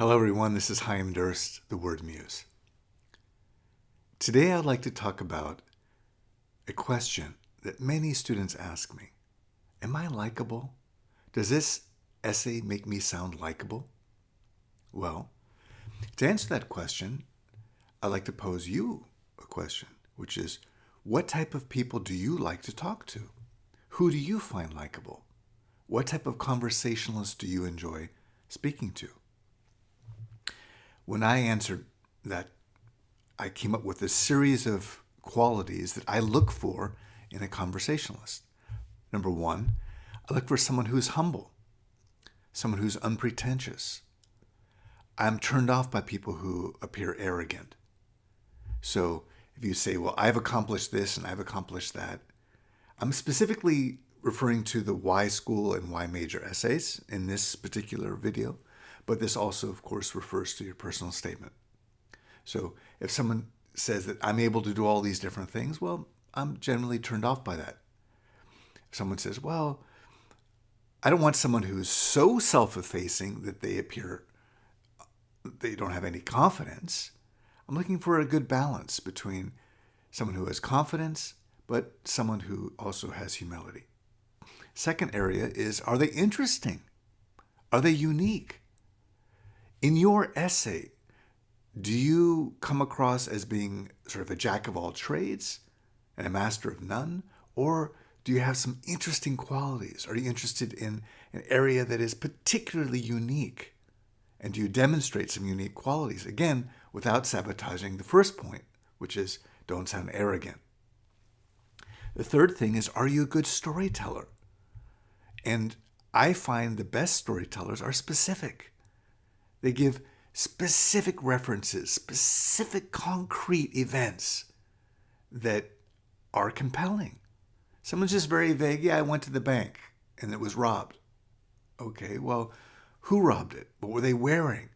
Hello everyone, this is Chaim Durst, the Wordmuse. Today I'd like to talk about a question that many students ask me. Am I likable? Does this essay make me sound likable? Well, to answer that question, I'd like to pose you a question, which is, what type of people do you like to talk to? Who do you find likable? What type of conversationalist do you enjoy speaking to? When I answered that, I came up with a series of qualities that I look for in a conversationalist. Number one, I look for someone who's humble, someone who's unpretentious. I'm turned off by people who appear arrogant. So if you say, well, I've accomplished this and I've accomplished that, I'm specifically referring to the why school and why major essays in this particular video. But this also, of course, refers to your personal statement. So if someone says that I'm able to do all these different things, well, I'm generally turned off by that. If someone says, well, I don't want someone who's so self-effacing that they don't have any confidence. I'm looking for a good balance between someone who has confidence, but someone who also has humility. Second area is, are they interesting? Are they unique? In your essay, do you come across as being sort of a jack of all trades and a master of none? Or do you have some interesting qualities? Are you interested in an area that is particularly unique? And do you demonstrate some unique qualities? Again, without sabotaging the first point, which is don't sound arrogant. The third thing is, are you a good storyteller? And I find the best storytellers are specific. They give specific references, specific concrete events that are compelling. Someone's just very vague. Yeah, I went to the bank and it was robbed. Okay, well, who robbed it? What were they wearing?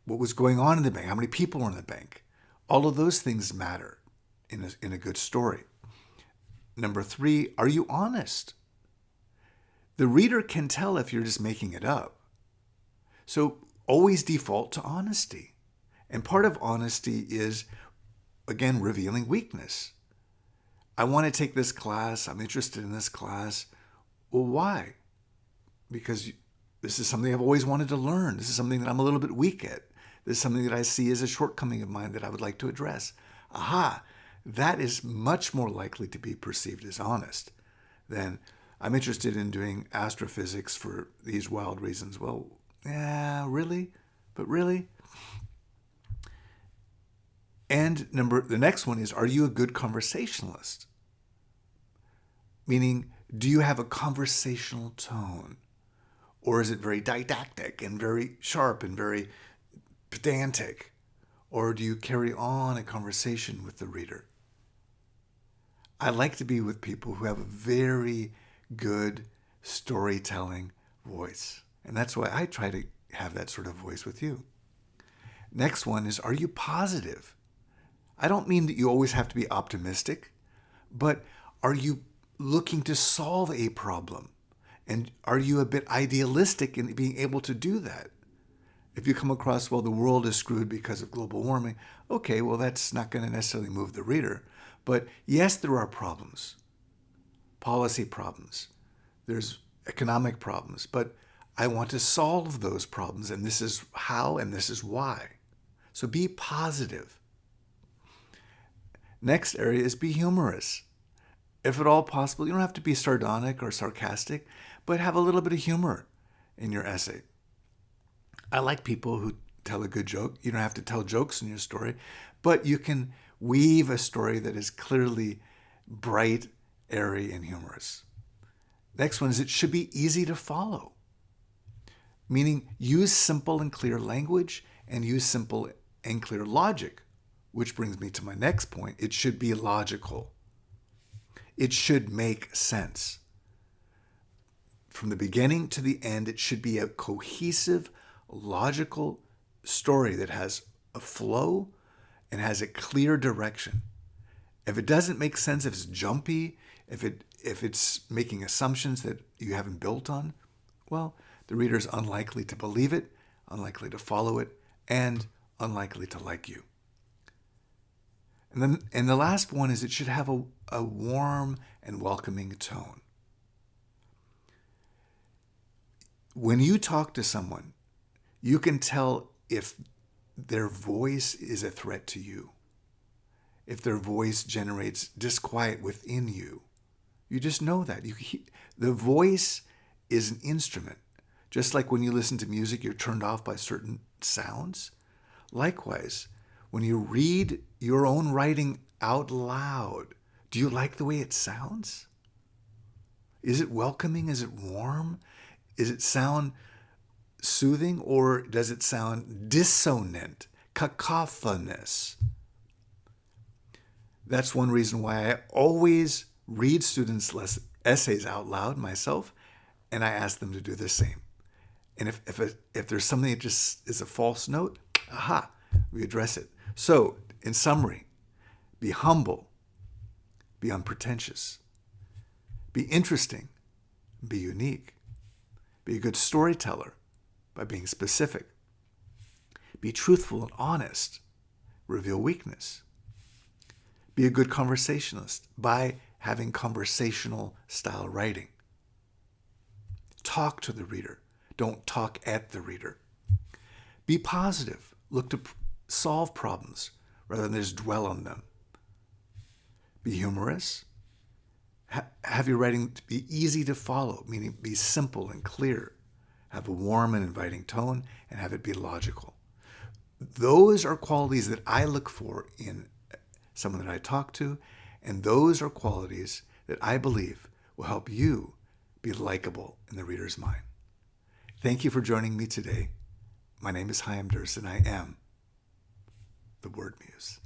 What was going on in the bank? How many people were in the bank? All of those things matter in a good story. Number three, are you honest? The reader can tell if you're just making it up. So always default to honesty. And part of honesty is, again, revealing weakness. I want to take this class. I'm interested in this class. Well, why? Because this is something I've always wanted to learn. This is something that I'm a little bit weak at. This is something that I see as a shortcoming of mine that I would like to address. Aha, that is much more likely to be perceived as honest than I'm interested in doing astrophysics for these wild reasons. Well, yeah, really? But really? And the next one is, are you a good conversationalist? Meaning, do you have a conversational tone? Or is it very didactic and very sharp and very pedantic? Or do you carry on a conversation with the reader? I like to be with people who have a very good storytelling voice. And that's why I try to have that sort of voice with you. Next one is, are you positive? I don't mean that you always have to be optimistic, but are you looking to solve a problem? And are you a bit idealistic in being able to do that? If you come across, well, the world is screwed because of global warming, okay, well, that's not going to necessarily move the reader. But yes, there are problems, policy problems, there's economic problems, but I want to solve those problems, and this is how and this is why. So be positive. Next area is be humorous. If at all possible, you don't have to be sardonic or sarcastic, but have a little bit of humor in your essay. I like people who tell a good joke. You don't have to tell jokes in your story, but you can weave a story that is clearly bright, airy, and humorous. Next one is, it should be easy to follow. Meaning, use simple and clear language and use simple and clear logic, which brings me to my next point. It should be logical. It should make sense. From the beginning to the end, it should be a cohesive, logical story that has a flow and has a clear direction. If it doesn't make sense, if it's jumpy, if it's making assumptions that you haven't built on, well, the reader is unlikely to believe it, unlikely to follow it, and unlikely to like you. And the last one is it should have a warm and welcoming tone. When you talk to someone, you can tell if their voice is a threat to you, if their voice generates disquiet within you. You just know that. The voice is an instrument. Just like when you listen to music, you're turned off by certain sounds. Likewise, when you read your own writing out loud, do you like the way it sounds? Is it welcoming? Is it warm? Does it sound soothing, or does it sound dissonant, cacophonous? That's one reason why I always read students' essays out loud myself, and I ask them to do the same. And if there's something that just is a false note, aha, we address it. So, in summary, be humble, be unpretentious, be interesting, be unique, be a good storyteller by being specific, be truthful and honest, reveal weakness, be a good conversationalist by having conversational style writing. Talk to the reader. Don't talk at the reader. Be positive. Look to solve problems rather than just dwell on them. Be humorous. Have your writing be easy to follow, meaning be simple and clear. Have a warm and inviting tone, and have it be logical. Those are qualities that I look for in someone that I talk to, and those are qualities that I believe will help you be likable in the reader's mind. Thank you for joining me today. My name is Chaim Durst, and I am the Wordmuse.